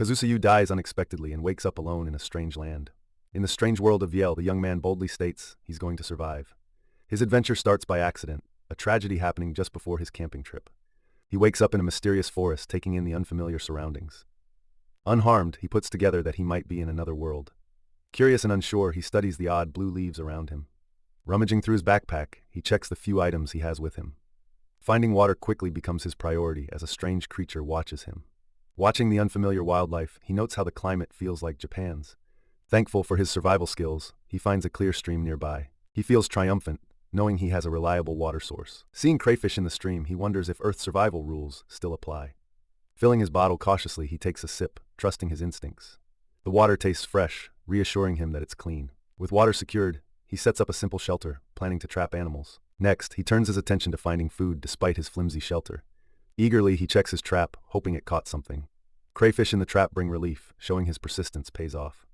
Kazusa Yuu dies unexpectedly and wakes up alone in a strange land. In the strange world of Yale, the young man boldly states he's going to survive. His adventure starts by accident, a tragedy happening just before his camping trip. He wakes up in a mysterious forest, taking in the unfamiliar surroundings. Unharmed, he puts together that he might be in another world. Curious and unsure, he studies the odd blue leaves around him. Rummaging through his backpack, he checks the few items he has with him. Finding water quickly becomes his priority as a strange creature watches him. Watching the unfamiliar wildlife, he notes how the climate feels like Japan's. Thankful for his survival skills, he finds a clear stream nearby. He feels triumphant, knowing he has a reliable water source. Seeing crayfish in the stream, he wonders if Earth's survival rules still apply. Filling his bottle cautiously, he takes a sip, trusting his instincts. The water tastes fresh, reassuring him that it's clean. With water secured, he sets up a simple shelter, planning to trap animals. Next, he turns his attention to finding food despite his flimsy shelter. Eagerly, he checks his trap, hoping it caught something. Crayfish in the trap bring relief, showing his persistence pays off.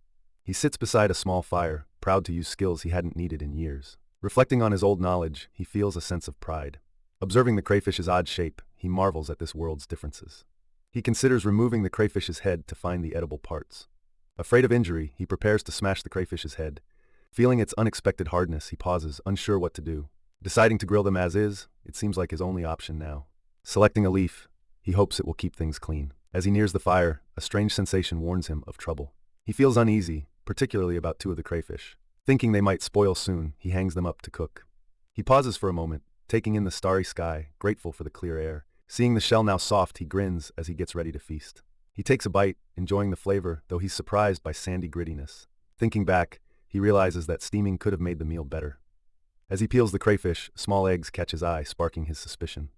He sits beside a small fire, proud to use skills he hadn't needed in years. Reflecting on his old knowledge, he feels a sense of pride. Observing the crayfish's odd shape, he marvels at this world's differences. He considers removing the crayfish's head to find the edible parts. Afraid of injury, he prepares to smash the crayfish's head. Feeling its unexpected hardness, he pauses, unsure what to do. Deciding to grill them as is, it seems like his only option now. Selecting a leaf, he hopes it will keep things clean. As he nears the fire, a strange sensation warns him of trouble. He feels uneasy, particularly about two of the crayfish. Thinking they might spoil soon, he hangs them up to cook. He pauses for a moment, taking in the starry sky, grateful for the clear air. Seeing the shell now soft, he grins as he gets ready to feast. He takes a bite, enjoying the flavor, though he's surprised by sandy grittiness. Thinking back, he realizes that steaming could have made the meal better. As he peels the crayfish, small eggs catch his eye, sparking his suspicion.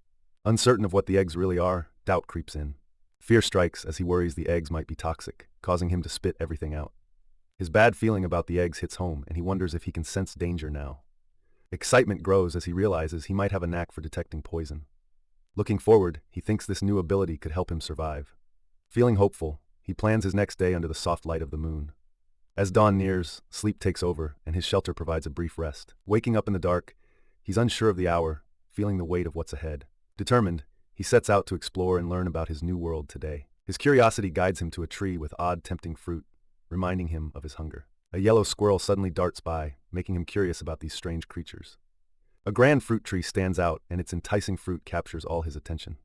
Uncertain of what the eggs really are, doubt creeps in. Fear strikes as he worries the eggs might be toxic, causing him to spit everything out. His bad feeling about the eggs hits home, and he wonders if he can sense danger now. Excitement grows as he realizes he might have a knack for detecting poison. Looking forward, he thinks this new ability could help him survive. Feeling hopeful, he plans his next day under the soft light of the moon. As dawn nears, sleep takes over, and his shelter provides a brief rest. Waking up in the dark, he's unsure of the hour, feeling the weight of what's ahead. Determined, he sets out to explore and learn about his new world today. His curiosity guides him to a tree with odd, tempting fruit, reminding him of his hunger. A yellow squirrel suddenly darts by, making him curious about these strange creatures. A grand fruit tree stands out, and its enticing fruit captures all his attention.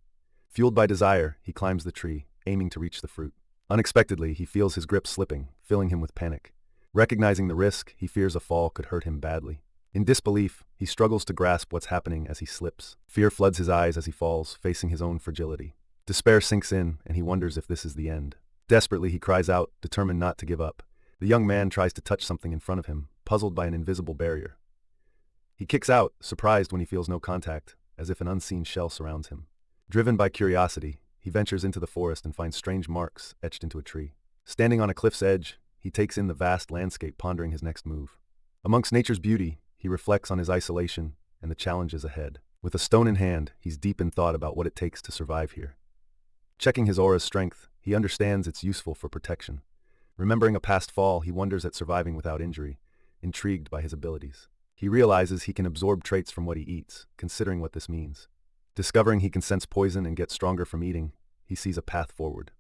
Fueled by desire, he climbs the tree, aiming to reach the fruit. Unexpectedly, he feels his grip slipping, filling him with panic. Recognizing the risk, he fears a fall could hurt him badly. In disbelief, he struggles to grasp what's happening as he slips. Fear floods his eyes as he falls, facing his own fragility. Despair sinks in, and he wonders if this is the end. Desperately, he cries out, determined not to give up. The young man tries to touch something in front of him, puzzled by an invisible barrier. He kicks out, surprised when he feels no contact, as if an unseen shell surrounds him. Driven by curiosity, he ventures into the forest and finds strange marks etched into a tree. Standing on a cliff's edge, he takes in the vast landscape, pondering his next move. Amongst nature's beauty, he reflects on his isolation and the challenges ahead. With a stone in hand, he's deep in thought about what it takes to survive here. Checking his aura's strength, he understands it's useful for protection. Remembering a past fall, he wonders at surviving without injury, intrigued by his abilities. He realizes he can absorb traits from what he eats, considering what this means. Discovering he can sense poison and get stronger from eating, he sees a path forward.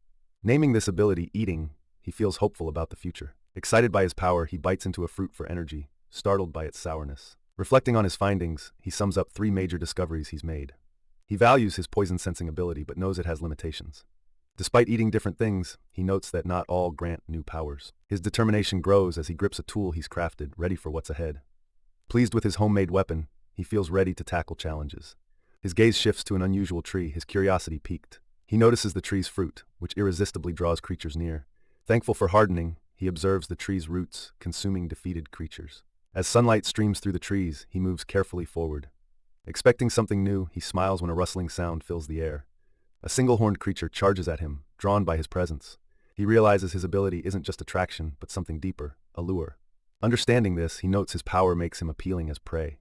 Naming this ability Eating, he feels hopeful about the future. Excited by his power, he bites into a fruit for energy, startled by its sourness. Reflecting on his findings, he sums up 3 major discoveries he's made. He values his poison-sensing ability but knows it has limitations. Despite eating different things, he notes that not all grant new powers. His determination grows as he grips a tool he's crafted, ready for what's ahead. Pleased with his homemade weapon, he feels ready to tackle challenges. His gaze shifts to an unusual tree, his curiosity piqued. He notices the tree's fruit, which irresistibly draws creatures near. Thankful for hardening, he observes the tree's roots, consuming defeated creatures. As sunlight streams through the trees, he moves carefully forward. Expecting something new, he smiles when a rustling sound fills the air. A single-horned creature charges at him, drawn by his presence. He realizes his ability isn't just attraction, but something deeper, a lure. Understanding this, he notes his power makes him appealing as prey.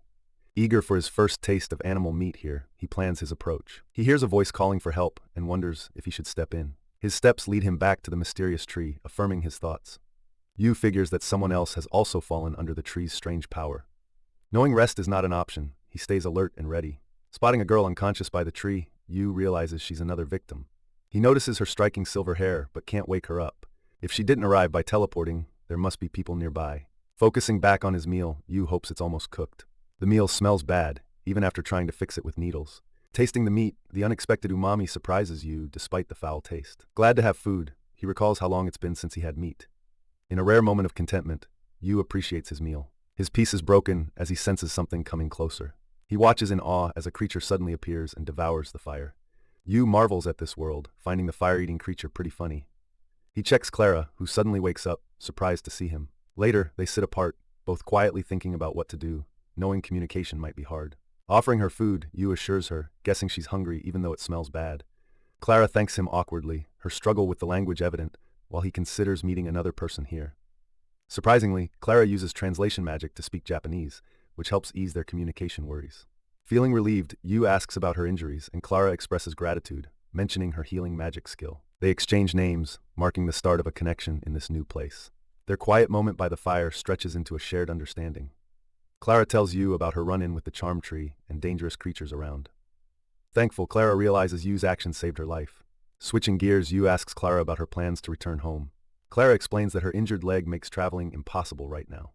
Eager for his first taste of animal meat here, he plans his approach. He hears a voice calling for help and wonders if he should step in. His steps lead him back to the mysterious tree, affirming his thoughts. Yu figures that someone else has also fallen under the tree's strange power. Knowing rest is not an option, he stays alert and ready. Spotting a girl unconscious by the tree, Yu realizes she's another victim. He notices her striking silver hair, but can't wake her up. If she didn't arrive by teleporting, there must be people nearby. Focusing back on his meal, Yuu hopes it's almost cooked. The meal smells bad, even after trying to fix it with needles. Tasting the meat, the unexpected umami surprises Yuu despite the foul taste. Glad to have food, he recalls how long it's been since he had meat. In a rare moment of contentment, Yuu appreciates his meal. His peace is broken as he senses something coming closer. He watches in awe as a creature suddenly appears and devours the fire. Yuu marvels at this world, finding the fire-eating creature pretty funny. He checks Clara, who suddenly wakes up, surprised to see him. Later, they sit apart, both quietly thinking about what to do, knowing communication might be hard. Offering her food, Yuu assures her, guessing she's hungry even though it smells bad. Clara thanks him awkwardly, her struggle with the language evident, while he considers meeting another person here. Surprisingly, Clara uses translation magic to speak Japanese, which helps ease their communication worries. Feeling relieved, Yuu asks about her injuries, and Clara expresses gratitude, mentioning her healing magic skill. They exchange names, marking the start of a connection in this new place. Their quiet moment by the fire stretches into a shared understanding. Clara tells Yuu about her run-in with the charm tree and dangerous creatures around. Thankful, Clara realizes Yuu's actions saved her life. Switching gears, Yuu asks Clara about her plans to return home. Clara explains that her injured leg makes traveling impossible right now.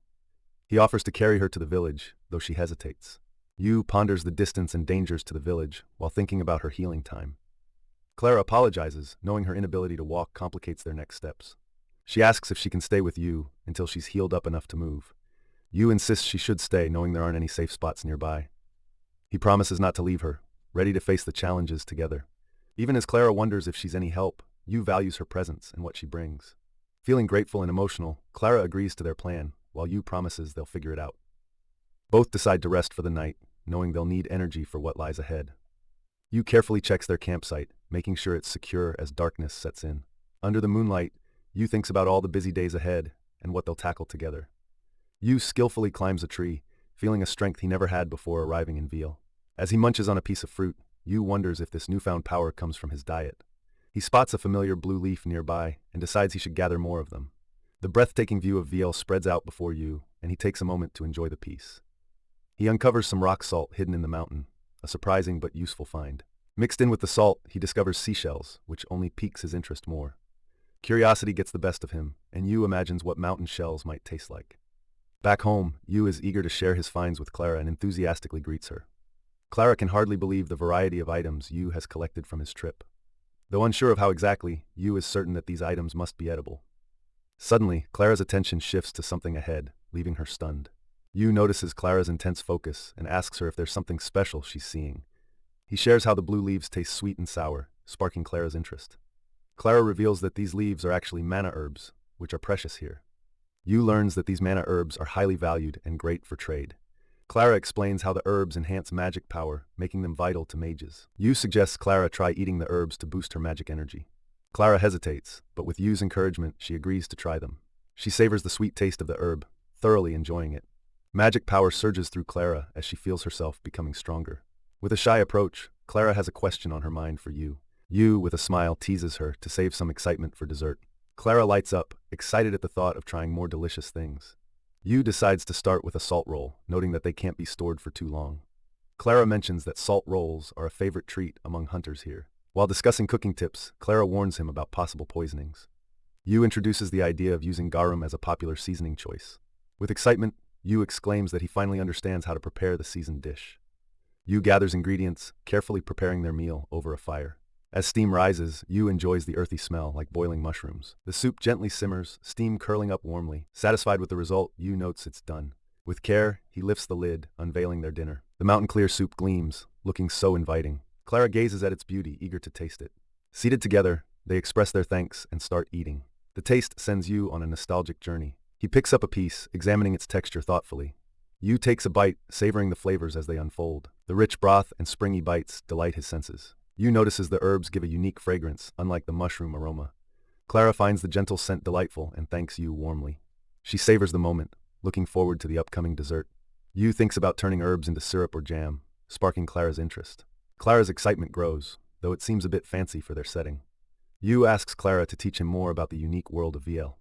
He offers to carry her to the village, though she hesitates. Yuu ponders the distance and dangers to the village while thinking about her healing time. Clara apologizes, knowing her inability to walk complicates their next steps. She asks if she can stay with Yuu until she's healed up enough to move. Yuu insists she should stay, knowing there aren't any safe spots nearby. He promises not to leave her, ready to face the challenges together. Even as Clara wonders if she's any help, Yuu values her presence and what she brings. Feeling grateful and emotional, Clara agrees to their plan, while Yuu promises they'll figure it out. Both decide to rest for the night, knowing they'll need energy for what lies ahead. Yuu carefully checks their campsite, making sure it's secure as darkness sets in. Under the moonlight, Yuu thinks about all the busy days ahead and what they'll tackle together. Yuu skillfully climbs a tree, feeling a strength he never had before arriving in Veal. As he munches on a piece of fruit, Yuu wonders if this newfound power comes from his diet. He spots a familiar blue leaf nearby and decides he should gather more of them. The breathtaking view of Veal spreads out before Yuu, and he takes a moment to enjoy the peace. He uncovers some rock salt hidden in the mountain, a surprising but useful find. Mixed in with the salt, he discovers seashells, which only piques his interest more. Curiosity gets the best of him, and Yuu imagines what mountain shells might taste like. Back home, Yuu is eager to share his finds with Clara and enthusiastically greets her. Clara can hardly believe the variety of items Yuu has collected from his trip. Though unsure of how exactly, Yuu is certain that these items must be edible. Suddenly, Clara's attention shifts to something ahead, leaving her stunned. Yuu notices Clara's intense focus and asks her if there's something special she's seeing. He shares how the blue leaves taste sweet and sour, sparking Clara's interest. Clara reveals that these leaves are actually mana herbs, which are precious here. Yuu learns that these mana herbs are highly valued and great for trade. Clara explains how the herbs enhance magic power, making them vital to mages. Yuu suggests Clara try eating the herbs to boost her magic energy. Clara hesitates, but with Yuu's encouragement, she agrees to try them. She savors the sweet taste of the herb, thoroughly enjoying it. Magic power surges through Clara as she feels herself becoming stronger. With a shy approach, Clara has a question on her mind for Yuu. Yuu, with a smile, teases her to save some excitement for dessert. Clara lights up, excited at the thought of trying more delicious things. Yuu decides to start with a salt roll, noting that they can't be stored for too long. Clara mentions that salt rolls are a favorite treat among hunters here. While discussing cooking tips, Clara warns him about possible poisonings. Yuu introduces the idea of using garum as a popular seasoning choice. With excitement, Yuu exclaims that he finally understands how to prepare the seasoned dish. Yuu gathers ingredients, carefully preparing their meal over a fire. As steam rises, Yuu enjoys the earthy smell like boiling mushrooms. The soup gently simmers, steam curling up warmly. Satisfied with the result, Yuu notes it's done. With care, he lifts the lid, unveiling their dinner. The mountain-clear soup gleams, looking so inviting. Clara gazes at its beauty, eager to taste it. Seated together, they express their thanks and start eating. The taste sends Yuu on a nostalgic journey. He picks up a piece, examining its texture thoughtfully. Yuu takes a bite, savoring the flavors as they unfold. The rich broth and springy bites delight his senses. Yuu notices the herbs give a unique fragrance, unlike the mushroom aroma. Clara finds the gentle scent delightful and thanks Yuu warmly. She savors the moment, looking forward to the upcoming dessert. Yuu thinks about turning herbs into syrup or jam, sparking Clara's interest. Clara's excitement grows, though it seems a bit fancy for their setting. Yuu asks Clara to teach him more about the unique world of Viel.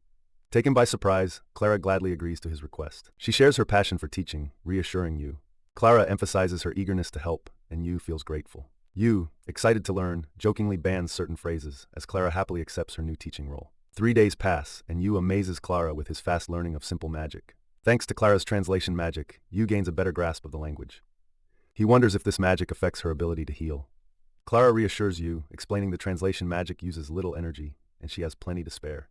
Taken by surprise, Clara gladly agrees to his request. She shares her passion for teaching, reassuring Yuu. Clara emphasizes her eagerness to help, and Yuu feels grateful. Yuu, excited to learn, jokingly bans certain phrases as Clara happily accepts her new teaching role. 3 days pass, and Yuu amazes Clara with his fast learning of simple magic. Thanks to Clara's translation magic, Yuu gains a better grasp of the language. He wonders if this magic affects her ability to heal. Clara reassures Yuu, explaining the translation magic uses little energy, and she has plenty to spare.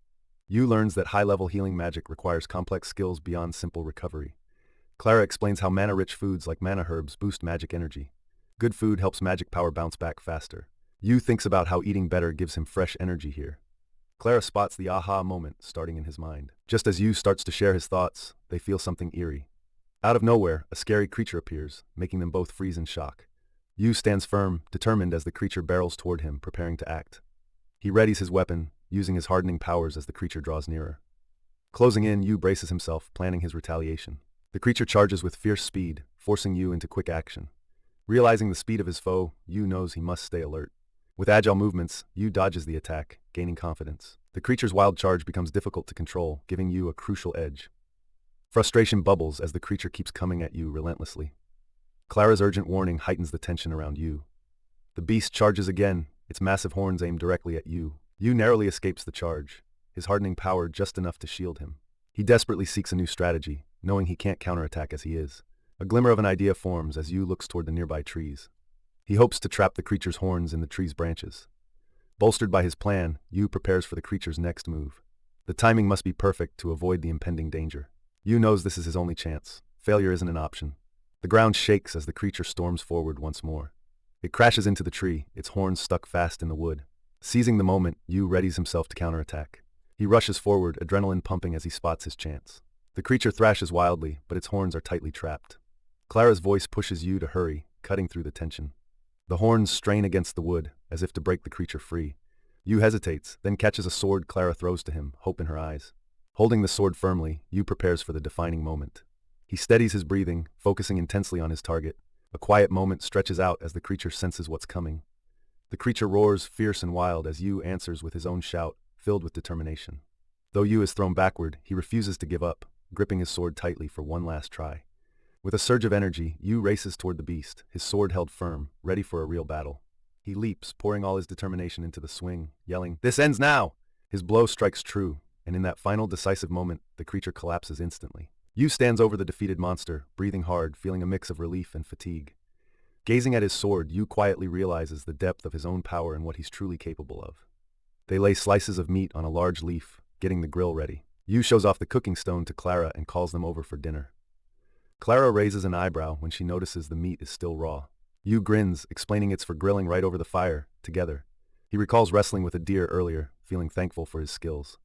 Yuu learns that high-level healing magic requires complex skills beyond simple recovery. Clara explains how mana-rich foods like mana herbs boost magic energy. Good food helps magic power bounce back faster. Yuu thinks about how eating better gives him fresh energy here. Clara spots the aha moment starting in his mind. Just as Yuu starts to share his thoughts, they feel something eerie. Out of nowhere, a scary creature appears, making them both freeze in shock. Yuu stands firm, determined as the creature barrels toward him, preparing to act. He readies his weapon, using his hardening powers as the creature draws nearer. Closing in, Yuu braces himself, planning his retaliation. The creature charges with fierce speed, forcing Yuu into quick action. Realizing the speed of his foe, Yuu knows he must stay alert. With agile movements, Yuu dodges the attack, gaining confidence. The creature's wild charge becomes difficult to control, giving Yuu a crucial edge. Frustration bubbles as the creature keeps coming at Yuu relentlessly. Clara's urgent warning heightens the tension around Yuu. The beast charges again, its massive horns aimed directly at Yuu. Yuu narrowly escapes the charge, his hardening power just enough to shield him. He desperately seeks a new strategy, knowing he can't counterattack as he is. A glimmer of an idea forms as Yuu looks toward the nearby trees. He hopes to trap the creature's horns in the tree's branches. Bolstered by his plan, Yuu prepares for the creature's next move. The timing must be perfect to avoid the impending danger. Yuu knows this is his only chance. Failure isn't an option. The ground shakes as the creature storms forward once more. It crashes into the tree, its horns stuck fast in the wood. Seizing the moment, Yuu readies himself to counterattack. He rushes forward, adrenaline pumping as he spots his chance. The creature thrashes wildly, but its horns are tightly trapped. Clara's voice pushes Yuu to hurry, cutting through the tension. The horns strain against the wood, as if to break the creature free. Yuu hesitates, then catches a sword Clara throws to him, hope in her eyes. Holding the sword firmly, Yuu prepares for the defining moment. He steadies his breathing, focusing intensely on his target. A quiet moment stretches out as the creature senses what's coming. The creature roars, fierce and wild, as Yuu answers with his own shout, filled with determination. Though Yuu is thrown backward, he refuses to give up, gripping his sword tightly for one last try. With a surge of energy, Yuu races toward the beast, his sword held firm, ready for a real battle. He leaps, pouring all his determination into the swing, yelling, "This ends now!" His blow strikes true, and in that final decisive moment, the creature collapses instantly. Yuu stands over the defeated monster, breathing hard, feeling a mix of relief and fatigue. Gazing at his sword, Yuu quietly realizes the depth of his own power and what he's truly capable of. They lay slices of meat on a large leaf, getting the grill ready. Yuu shows off the cooking stone to Clara and calls them over for dinner. Clara raises an eyebrow when she notices the meat is still raw. Yuu grins, explaining it's for grilling right over the fire, together. He recalls wrestling with a deer earlier, feeling thankful for his skills.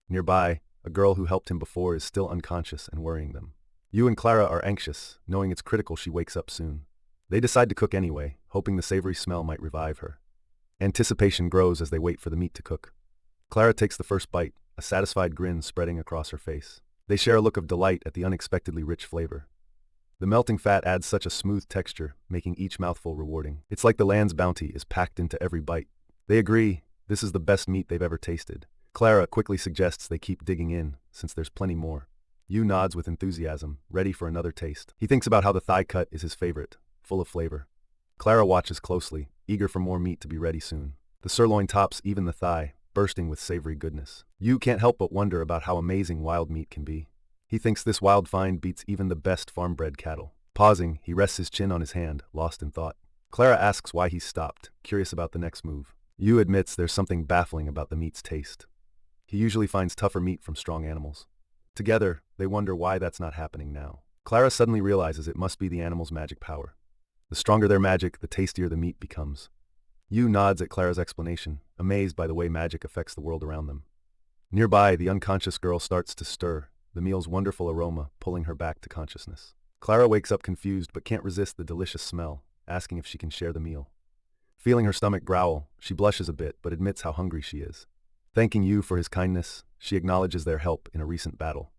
Nearby, a girl who helped him before is still unconscious and worrying them. Yuu and Clara are anxious, knowing it's critical she wakes up soon. They decide to cook anyway, hoping the savory smell might revive her. Anticipation grows as they wait for the meat to cook. Clara takes the first bite, a satisfied grin spreading across her face. They share a look of delight at the unexpectedly rich flavor. The melting fat adds such a smooth texture, making each mouthful rewarding. It's like the land's bounty is packed into every bite. They agree, this is the best meat they've ever tasted. Clara quickly suggests they keep digging in, since there's plenty more. Yuu nods with enthusiasm, ready for another taste. He thinks about how the thigh cut is his favorite, full of flavor. Clara watches closely, eager for more meat to be ready soon. The sirloin tops even the thigh, bursting with savory goodness. Yuu can't help but wonder about how amazing wild meat can be. He thinks this wild find beats even the best farm-bred cattle. Pausing, he rests his chin on his hand, lost in thought. Clara asks why he stopped, curious about the next move. Yuu admits there's something baffling about the meat's taste. He usually finds tougher meat from strong animals. Together, they wonder why that's not happening now. Clara suddenly realizes it must be the animal's magic power. The stronger their magic, the tastier the meat becomes. Yuu nods at Clara's explanation, amazed by the way magic affects the world around them. Nearby, the unconscious girl starts to stir, the meal's wonderful aroma pulling her back to consciousness. Clara wakes up confused but can't resist the delicious smell, asking if she can share the meal. Feeling her stomach growl, she blushes a bit but admits how hungry she is. Thanking Yuu for his kindness, she acknowledges their help in a recent battle.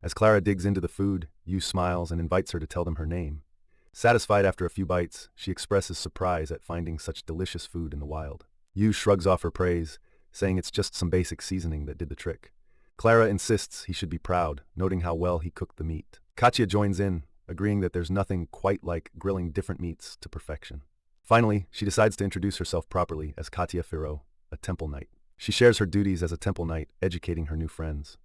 As Clara digs into the food, Yuu smiles and invites her to tell them her name. Satisfied after a few bites, she expresses surprise at finding such delicious food in the wild. Yuu shrugs off her praise, saying it's just some basic seasoning that did the trick. Clara insists he should be proud, noting how well he cooked the meat. Katya joins in, agreeing that there's nothing quite like grilling different meats to perfection. Finally, she decides to introduce herself properly as Katya Firo, a temple knight. She shares her duties as a temple knight, educating her new friends.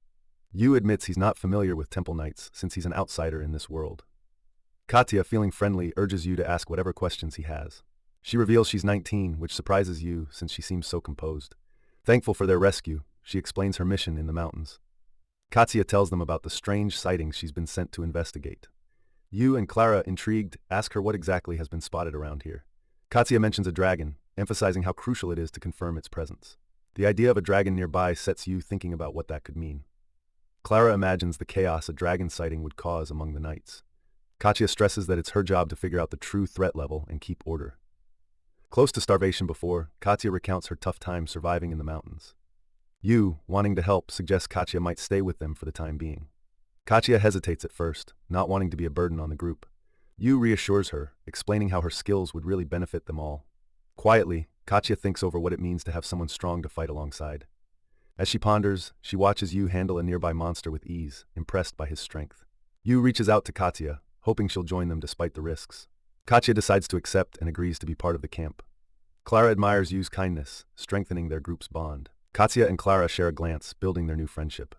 Yuu admits he's not familiar with temple knights since he's an outsider in this world. Katya, feeling friendly, urges Yuu to ask whatever questions he has. She reveals she's 19, which surprises Yuu since she seems so composed. Thankful for their rescue, she explains her mission in the mountains. Katya tells them about the strange sightings she's been sent to investigate. Yuu and Clara, intrigued, ask her what exactly has been spotted around here. Katya mentions a dragon, emphasizing how crucial it is to confirm its presence. The idea of a dragon nearby sets Yuu thinking about what that could mean. Clara imagines the chaos a dragon sighting would cause among the knights. Katya stresses that it's her job to figure out the true threat level and keep order. Close to starvation before, Katya recounts her tough time surviving in the mountains. Yuu, wanting to help, suggests Katya might stay with them for the time being. Katya hesitates at first, not wanting to be a burden on the group. Yuu reassures her, explaining how her skills would really benefit them all. Quietly, Katya thinks over what it means to have someone strong to fight alongside. As she ponders, she watches Yuu handle a nearby monster with ease, impressed by his strength. Yuu reaches out to Katya, hoping she'll join them despite the risks. Katya decides to accept and agrees to be part of the camp. Clara admires Yuu's kindness, strengthening their group's bond. Katya and Clara share a glance, building their new friendship.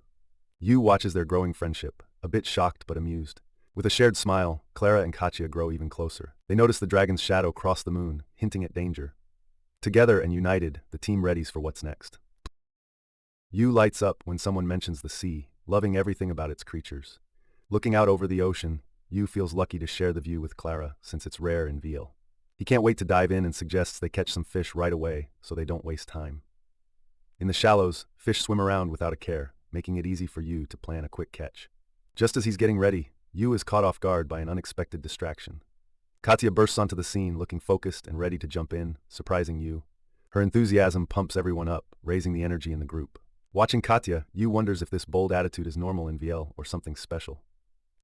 Yuu watches their growing friendship, a bit shocked but amused. With a shared smile, Clara and Katya grow even closer. They notice the dragon's shadow cross the moon, hinting at danger. Together and united, the team readies for what's next. Yuu lights up when someone mentions the sea, loving everything about its creatures. Looking out over the ocean, Yuu feels lucky to share the view with Clara since it's rare in VL. He can't wait to dive in and suggests they catch some fish right away so they don't waste time. In the shallows, fish swim around without a care, making it easy for Yuu to plan a quick catch. Just as he's getting ready, Yuu is caught off guard by an unexpected distraction. Katya bursts onto the scene looking focused and ready to jump in, surprising Yuu. Her enthusiasm pumps everyone up, raising the energy in the group. Watching Katya, Yuu wonders if this bold attitude is normal in VL or something special.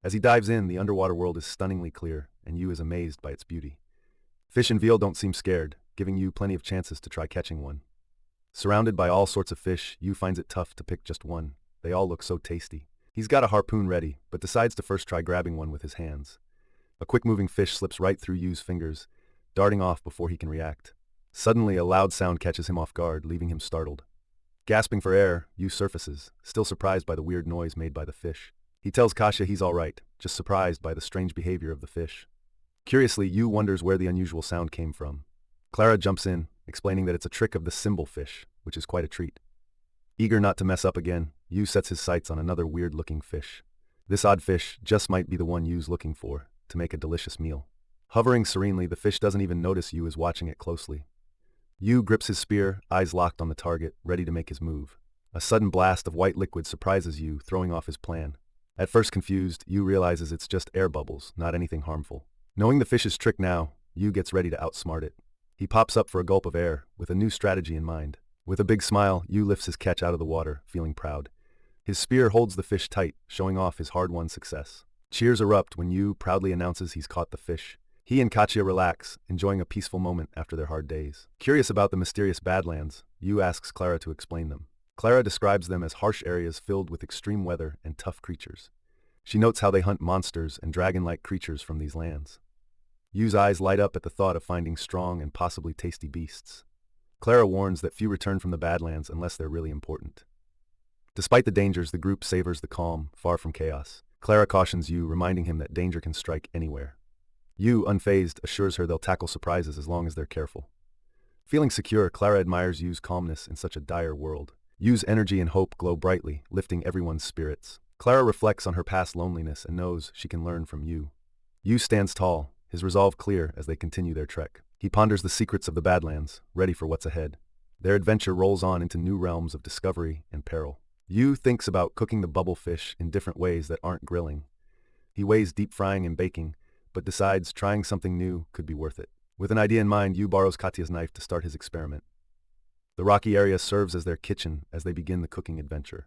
As he dives in, the underwater world is stunningly clear, and Yuu is amazed by its beauty. Fish in VL don't seem scared, giving Yuu plenty of chances to try catching one. Surrounded by all sorts of fish, Yuu finds it tough to pick just one. They all look so tasty. He's got a harpoon ready, but decides to first try grabbing one with his hands. A quick-moving fish slips right through Yuu's fingers, darting off before he can react. Suddenly, a loud sound catches him off guard, leaving him startled. Gasping for air, Yuu surfaces, still surprised by the weird noise made by the fish. He tells Katya he's all right, just surprised by the strange behavior of the fish. Curiously, Yuu wonders where the unusual sound came from. Clara jumps in, explaining that it's a trick of the symbol fish, which is quite a treat. Eager not to mess up again, Yuu sets his sights on another weird-looking fish. This odd fish just might be the one Yuu's looking for, to make a delicious meal. Hovering serenely, the fish doesn't even notice Yuu is watching it closely. Yuu grips his spear, eyes locked on the target, ready to make his move. A sudden blast of white liquid surprises Yuu, throwing off his plan. At first confused, Yuu realizes it's just air bubbles, not anything harmful. Knowing the fish's trick now, Yuu gets ready to outsmart it. He pops up for a gulp of air, with a new strategy in mind. With a big smile, Yuu lifts his catch out of the water, feeling proud. His spear holds the fish tight, showing off his hard-won success. Cheers erupt when Yuu proudly announces he's caught the fish. He and Katya relax, enjoying a peaceful moment after their hard days. Curious about the mysterious Badlands, Yuu asks Clara to explain them. Clara describes them as harsh areas filled with extreme weather and tough creatures. She notes how they hunt monsters and dragon-like creatures from these lands. Yuu's eyes light up at the thought of finding strong and possibly tasty beasts. Clara warns that few return from the Badlands unless they're really important. Despite the dangers, the group savors the calm, far from chaos. Clara cautions Yuu, reminding him that danger can strike anywhere. Yuu, unfazed, assures her they'll tackle surprises as long as they're careful. Feeling secure, Clara admires Yuu's calmness in such a dire world. Yuu's energy and hope glow brightly, lifting everyone's spirits. Clara reflects on her past loneliness and knows she can learn from Yuu. Yuu stands tall, his resolve clear as they continue their trek. He ponders the secrets of the Badlands, ready for what's ahead. Their adventure rolls on into new realms of discovery and peril. Yuu thinks about cooking the bubble fish in different ways that aren't grilling. He weighs deep frying and baking, but decides trying something new could be worth it. With an idea in mind, Yuu borrows Katya's knife to start his experiment. The rocky area serves as their kitchen as they begin the cooking adventure.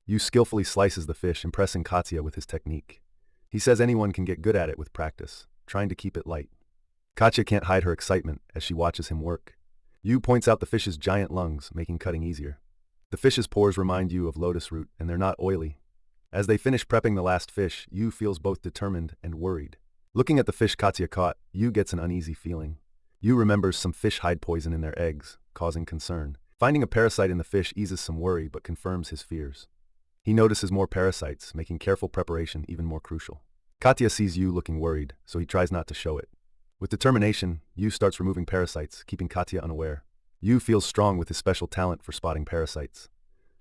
Yuu skillfully slices the fish, impressing Katya with his technique. He says anyone can get good at it with practice, trying to keep it light. Katya can't hide her excitement as she watches him work. Yuu points out the fish's giant lungs, making cutting easier. The fish's pores remind Yuu of lotus root, and they're not oily. As they finish prepping the last fish, Yuu feels both determined and worried. Looking at the fish Katya caught, Yuu gets an uneasy feeling. Yuu remembers some fish hide poison in their eggs, causing concern. Finding a parasite in the fish eases some worry but confirms his fears. He notices more parasites, making careful preparation even more crucial. Katya sees Yuu looking worried, so he tries not to show it. With determination, Yuu starts removing parasites, keeping Katya unaware. Yuu feels strong with his special talent for spotting parasites.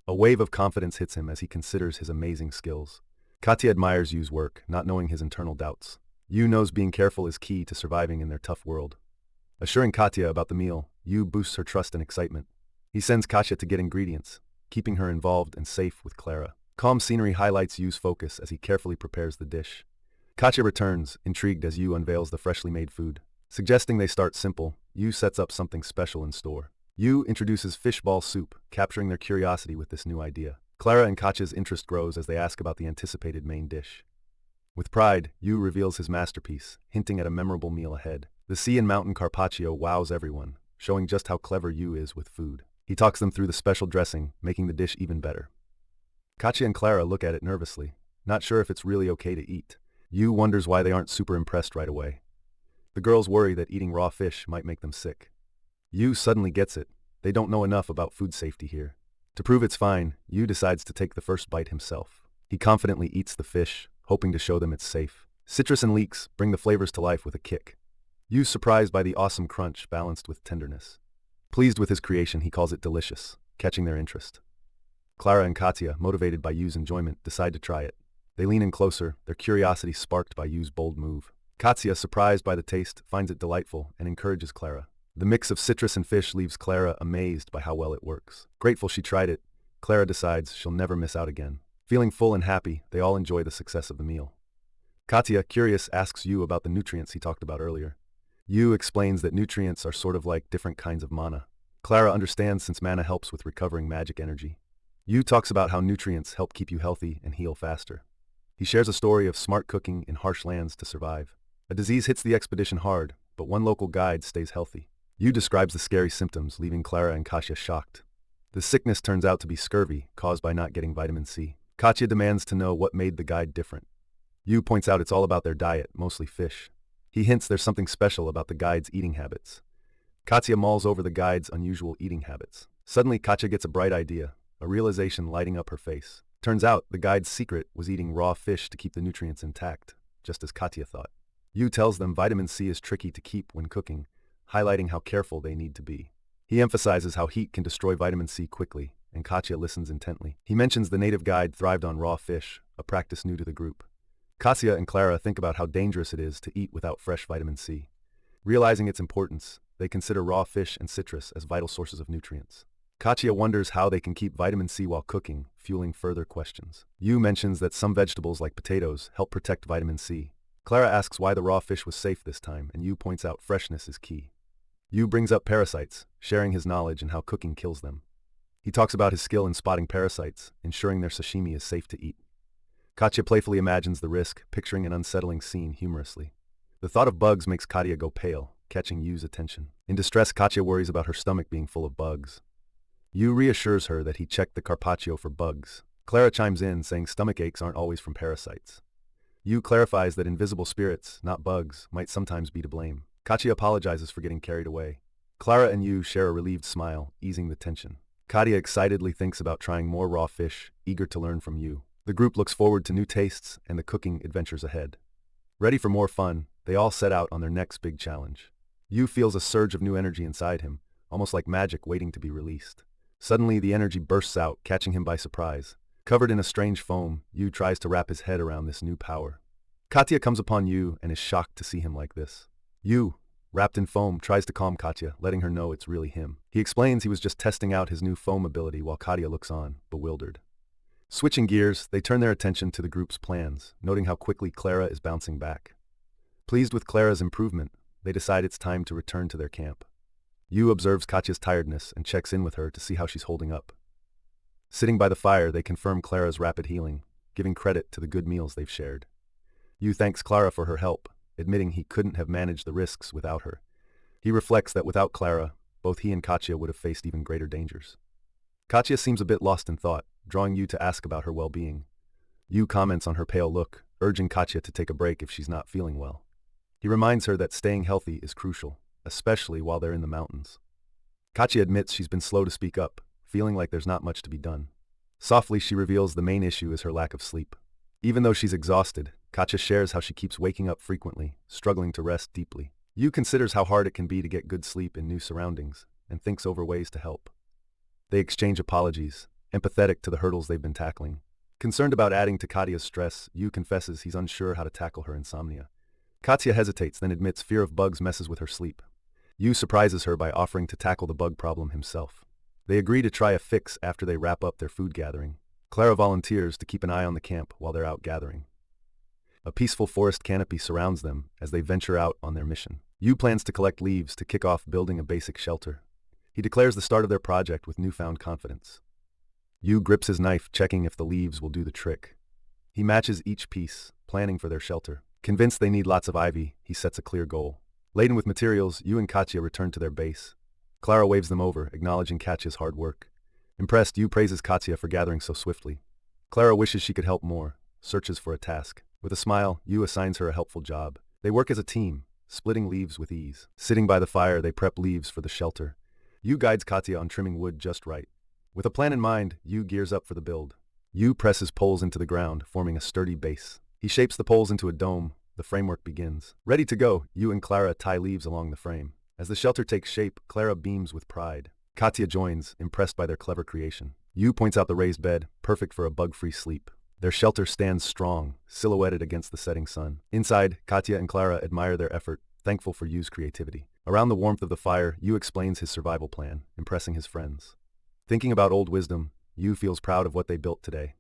A wave of confidence hits him as he considers his amazing skills. Katya admires Yuu's work, not knowing his internal doubts. Yuu knows being careful is key to surviving in their tough world. Assuring Katya about the meal, Yuu boosts her trust and excitement. He sends Katya to get ingredients, keeping her involved and safe with Clara. Calm scenery highlights Yuu's focus as he carefully prepares the dish. Katya returns, intrigued as Yuu unveils the freshly made food. Suggesting they start simple, Yuu sets up something special in store. Yuu introduces fishball soup, capturing their curiosity with this new idea. Clara and Katya's interest grows as they ask about the anticipated main dish. With pride, Yuu reveals his masterpiece, hinting at a memorable meal ahead. The sea and mountain carpaccio wows everyone, showing just how clever Yuu is with food. He talks them through the special dressing, making the dish even better. Katya and Clara look at it nervously, not sure if it's really okay to eat. Yuu wonders why they aren't super impressed right away. The girls worry that eating raw fish might make them sick. Yuu suddenly gets it. They don't know enough about food safety here. To prove it's fine, Yuu decides to take the first bite himself. He confidently eats the fish, hoping to show them it's safe. Citrus and leeks bring the flavors to life with a kick. Yuu's surprised by the awesome crunch balanced with tenderness. Pleased with his creation, he calls it delicious, catching their interest. Clara and Katya, motivated by Yuu's enjoyment, decide to try it. They lean in closer, their curiosity sparked by Yuu's bold move. Katya, surprised by the taste, finds it delightful and encourages Clara. The mix of citrus and fish leaves Clara amazed by how well it works. Grateful she tried it, Clara decides she'll never miss out again. Feeling full and happy, they all enjoy the success of the meal. Katya, curious, asks Yuu about the nutrients he talked about earlier. Yuu explains that nutrients are sort of like different kinds of mana. Clara understands since mana helps with recovering magic energy. Yuu talks about how nutrients help keep you healthy and heal faster. He shares a story of smart cooking in harsh lands to survive. A disease hits the expedition hard, but one local guide stays healthy. Yuu describes the scary symptoms, leaving Clara and Katya shocked. The sickness turns out to be scurvy, caused by not getting vitamin C. Katya demands to know what made the guide different. Yuu points out it's all about their diet, mostly fish. He hints there's something special about the guide's eating habits. Katya mulls over the guide's unusual eating habits. Suddenly, Katya gets a bright idea, a realization lighting up her face. Turns out, the guide's secret was eating raw fish to keep the nutrients intact, just as Katya thought. Yuu tells them vitamin C is tricky to keep when cooking, highlighting how careful they need to be. He emphasizes how heat can destroy vitamin C quickly, and Katya listens intently. He mentions the native guide thrived on raw fish, a practice new to the group. Katya and Clara think about how dangerous it is to eat without fresh vitamin C. Realizing its importance, they consider raw fish and citrus as vital sources of nutrients. Katya wonders how they can keep vitamin C while cooking, fueling further questions. Yuu mentions that some vegetables like potatoes help protect vitamin C. Clara asks why the raw fish was safe this time, and Yuu points out freshness is key. Yuu brings up parasites, sharing his knowledge and how cooking kills them. He talks about his skill in spotting parasites, ensuring their sashimi is safe to eat. Katya playfully imagines the risk, picturing an unsettling scene humorously. The thought of bugs makes Katya go pale, catching Yuu's attention. In distress, Katya worries about her stomach being full of bugs. Yuu reassures her that he checked the carpaccio for bugs. Clara chimes in, saying stomach aches aren't always from parasites. Yuu clarifies that invisible spirits, not bugs, might sometimes be to blame. Katya apologizes for getting carried away. Clara and Yuu share a relieved smile, easing the tension. Katya excitedly thinks about trying more raw fish, eager to learn from Yuu. The group looks forward to new tastes and the cooking adventures ahead. Ready for more fun, they all set out on their next big challenge. Yuu feels a surge of new energy inside him, almost like magic waiting to be released. Suddenly, the energy bursts out, catching him by surprise. Covered in a strange foam, Yuu tries to wrap his head around this new power. Katya comes upon Yuu and is shocked to see him like this. Yuu, wrapped in foam, tries to calm Katya, letting her know it's really him. He explains he was just testing out his new foam ability while Katya looks on, bewildered. Switching gears, they turn their attention to the group's plans, noting how quickly Clara is bouncing back. Pleased with Clara's improvement, they decide it's time to return to their camp. Yuu observes Katya's tiredness and checks in with her to see how she's holding up. Sitting by the fire, they confirm Clara's rapid healing, giving credit to the good meals they've shared. Yuu thanks Clara for her help, admitting he couldn't have managed the risks without her. He reflects that without Clara, both he and Katya would have faced even greater dangers. Katya seems a bit lost in thought, drawing Yuu to ask about her well-being. Yuu comments on her pale look, urging Katya to take a break if she's not feeling well. He reminds her that staying healthy is crucial. especially while they're in the mountains. Katya admits she's been slow to speak up, feeling like there's not much to be done. Softly, she reveals the main issue is her lack of sleep. Even though she's exhausted, Katya shares how she keeps waking up frequently, struggling to rest deeply. Yu considers how hard it can be to get good sleep in new surroundings, and thinks over ways to help. They exchange apologies, empathetic to the hurdles they've been tackling. Concerned about adding to Katya's stress, Yu confesses he's unsure how to tackle her insomnia. Katya hesitates, then admits fear of bugs messes with her sleep. Yu surprises her by offering to tackle the bug problem himself. They agree to try a fix after they wrap up their food gathering. Clara volunteers to keep an eye on the camp while they're out gathering. A peaceful forest canopy surrounds them as they venture out on their mission. Yu plans to collect leaves to kick off building a basic shelter. He declares the start of their project with newfound confidence. Yu grips his knife, checking if the leaves will do the trick. He matches each piece, planning for their shelter. Convinced they need lots of ivy, he sets a clear goal. Laden with materials, Yu and Katya return to their base. Clara waves them over, acknowledging Katya's hard work. Impressed, Yu praises Katya for gathering so swiftly. Clara wishes she could help more, searches for a task. With a smile, Yu assigns her a helpful job. They work as a team, splitting leaves with ease. Sitting by the fire, they prep leaves for the shelter. Yu guides Katya on trimming wood just right. With a plan in mind, Yu gears up for the build. Yu presses poles into the ground, forming a sturdy base. He shapes the poles into a dome. The framework begins. Ready to go, Yu and Clara tie leaves along the frame. As the shelter takes shape, Clara beams with pride. Katya joins, impressed by their clever creation. Yu points out the raised bed, perfect for a bug-free sleep. Their shelter stands strong, silhouetted against the setting sun. Inside, Katya and Clara admire their effort, thankful for Yu's creativity. Around the warmth of the fire, Yu explains his survival plan, impressing his friends. Thinking about old wisdom, Yu feels proud of what they built today.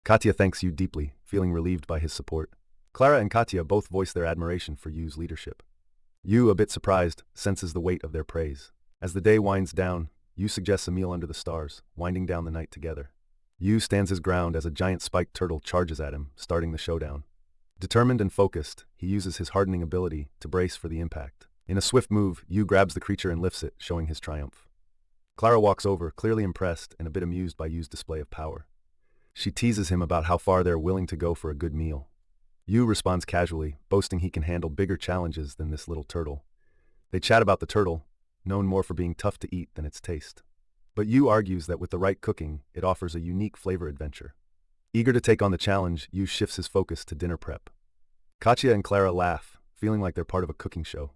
Katya thanks Yu deeply, feeling relieved by his support. Clara and Katya both voice their admiration for Yu's leadership. Yu, a bit surprised, senses the weight of their praise. As the day winds down, Yu suggests a meal under the stars, winding down the night together. Yu stands his ground as a giant spiked turtle charges at him, starting the showdown. Determined and focused, he uses his hardening ability to brace for the impact. In a swift move, Yu grabs the creature and lifts it, showing his triumph. Clara walks over, clearly impressed and a bit amused by Yu's display of power. She teases him about how far they're willing to go for a good meal. Yu responds casually, boasting he can handle bigger challenges than this little turtle. They chat about the turtle, known more for being tough to eat than its taste. But Yu argues that with the right cooking, it offers a unique flavor adventure. Eager to take on the challenge, Yu shifts his focus to dinner prep. Katya and Clara laugh, feeling like they're part of a cooking show.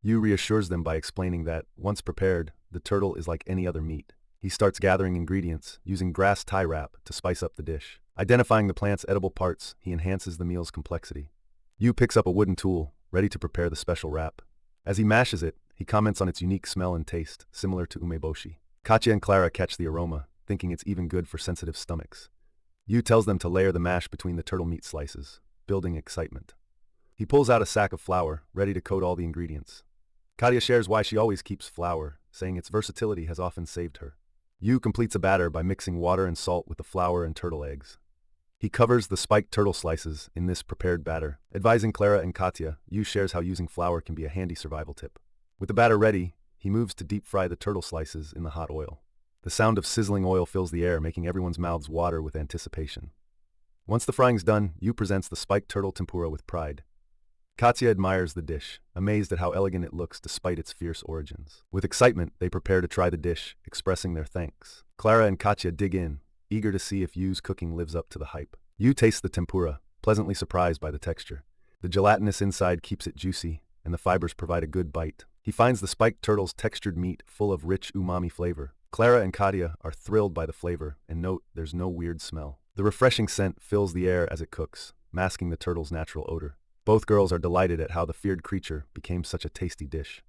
Yu reassures them by explaining that, once prepared, the turtle is like any other meat. He starts gathering ingredients, using grass tie wrap to spice up the dish. Identifying the plant's edible parts, he enhances the meal's complexity. Yu picks up a wooden tool, ready to prepare the special wrap. As he mashes it, he comments on its unique smell and taste, similar to umeboshi. Katya and Clara catch the aroma, thinking it's even good for sensitive stomachs. Yu tells them to layer the mash between the turtle meat slices, building excitement. He pulls out a sack of flour, ready to coat all the ingredients. Katya shares why she always keeps flour, saying its versatility has often saved her. Yu completes a batter by mixing water and salt with the flour and turtle eggs. He covers the spiked turtle slices in this prepared batter. Advising Clara and Katya, Yu shares how using flour can be a handy survival tip. With the batter ready, he moves to deep fry the turtle slices in the hot oil. The sound of sizzling oil fills the air, making everyone's mouths water with anticipation. Once the frying's done, Yu presents the spiked turtle tempura with pride. Katya admires the dish, amazed at how elegant it looks despite its fierce origins. With excitement, they prepare to try the dish, expressing their thanks. Clara and Katya dig in, eager to see if Yu's cooking lives up to the hype. Yu tastes the tempura, pleasantly surprised by the texture. The gelatinous inside keeps it juicy, and the fibers provide a good bite. He finds the spiked turtle's textured meat full of rich umami flavor. Clara and Katya are thrilled by the flavor, and note there's no weird smell. The refreshing scent fills the air as it cooks, masking the turtle's natural odor. Both girls are delighted at how the feared creature became such a tasty dish.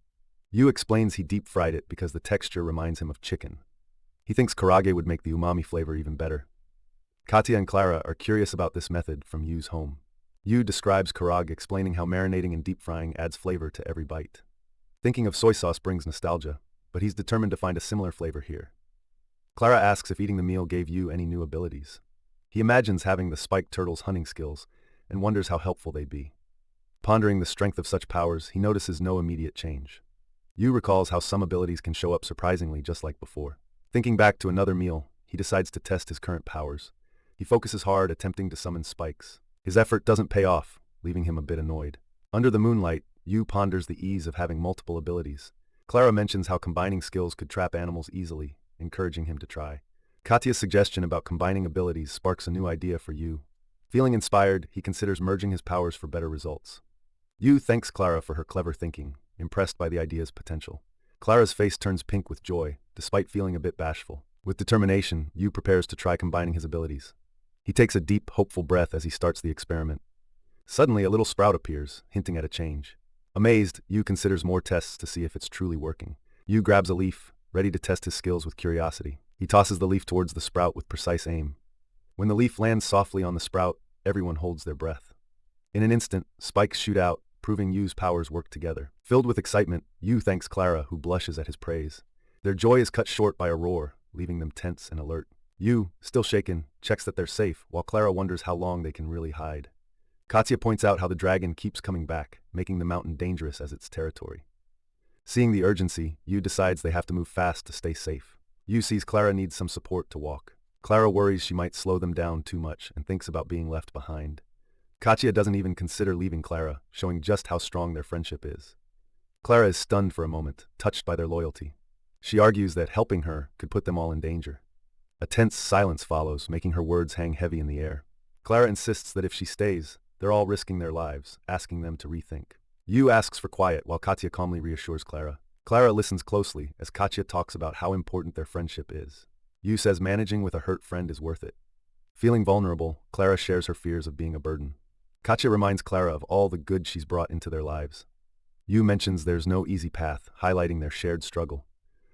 Yu explains he deep-fried it because the texture reminds him of chicken. He thinks karage would make the umami flavor even better. Katya and Clara are curious about this method from Yu's home. Yu describes karage, explaining how marinating and deep-frying adds flavor to every bite. Thinking of soy sauce brings nostalgia, but he's determined to find a similar flavor here. Clara asks if eating the meal gave Yu any new abilities. He imagines having the spiked turtle's hunting skills and wonders how helpful they'd be. Pondering the strength of such powers, he notices no immediate change. Yu recalls how some abilities can show up surprisingly just like before. Thinking back to another meal, he decides to test his current powers. He focuses hard, attempting to summon spikes. His effort doesn't pay off, leaving him a bit annoyed. Under the moonlight, Yuu ponders the ease of having multiple abilities. Clara mentions how combining skills could trap animals easily, encouraging him to try. Katya's suggestion about combining abilities sparks a new idea for Yuu. Feeling inspired, he considers merging his powers for better results. Yuu thanks Clara for her clever thinking, impressed by the idea's potential. Clara's face turns pink with joy, despite feeling a bit bashful. With determination, Yuu prepares to try combining his abilities. He takes a deep, hopeful breath as he starts the experiment. Suddenly, a little sprout appears, hinting at a change. Amazed, Yuu considers more tests to see if it's truly working. Yuu grabs a leaf, ready to test his skills with curiosity. He tosses the leaf towards the sprout with precise aim. When the leaf lands softly on the sprout, everyone holds their breath. In an instant, spikes shoot out, proving Yuu's powers work together. Filled with excitement, Yuu thanks Clara, who blushes at his praise. Their joy is cut short by a roar, leaving them tense and alert. Yuu, still shaken, checks that they're safe, while Clara wonders how long they can really hide. Katya points out how the dragon keeps coming back, making the mountain dangerous as its territory. Seeing the urgency, Yuu decides they have to move fast to stay safe. Yuu sees Clara needs some support to walk. Clara worries she might slow them down too much and thinks about being left behind. Katya doesn't even consider leaving Clara, showing just how strong their friendship is. Clara is stunned for a moment, touched by their loyalty. She argues that helping her could put them all in danger. A tense silence follows, making her words hang heavy in the air. Clara insists that if she stays, they're all risking their lives, asking them to rethink. Yuu asks for quiet while Katya calmly reassures Clara. Clara listens closely as Katya talks about how important their friendship is. Yuu says managing with a hurt friend is worth it. Feeling vulnerable, Clara shares her fears of being a burden. Katya reminds Clara of all the good she's brought into their lives. Yuu mentions there's no easy path, highlighting their shared struggle.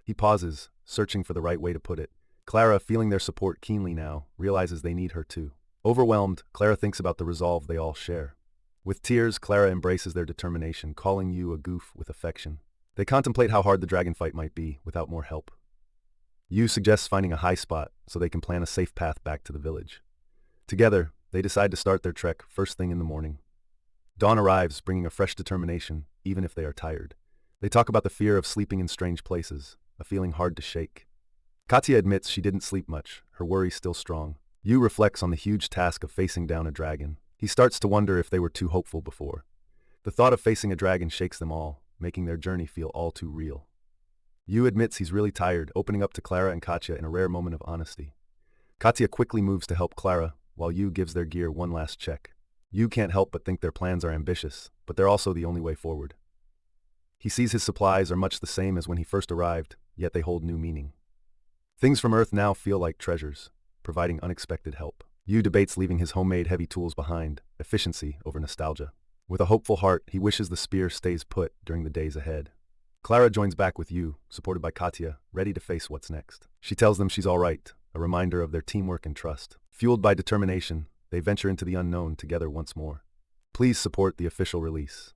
He pauses, searching for the right way to put it. Clara, feeling their support keenly now, realizes they need her too. Overwhelmed, Clara thinks about the resolve they all share. With tears, Clara embraces their determination, calling Yuu a goof with affection. They contemplate how hard the dragon fight might be without more help. Yuu suggests finding a high spot so they can plan a safe path back to the village. Together, they decide to start their trek first thing in the morning. Dawn arrives, bringing a fresh determination, even if they are tired. They talk about the fear of sleeping in strange places, a feeling hard to shake. Katya admits she didn't sleep much, her worry still strong. Yuu reflects on the huge task of facing down a dragon. He starts to wonder if they were too hopeful before. The thought of facing a dragon shakes them all, making their journey feel all too real. Yuu admits he's really tired, opening up to Clara and Katya in a rare moment of honesty. Katya quickly moves to help Clara, while Yuu gives their gear one last check. Yuu can't help but think their plans are ambitious, but they're also the only way forward. He sees his supplies are much the same as when he first arrived, yet they hold new meaning. Things from Earth now feel like treasures, providing unexpected help. Yuu debates leaving his homemade heavy tools behind, efficiency over nostalgia. With a hopeful heart, he wishes the spear stays put during the days ahead. Clara joins back with Yuu, supported by Katya, ready to face what's next. She tells them she's all right, a reminder of their teamwork and trust. Fueled by determination, they venture into the unknown together once more. Please support the official release.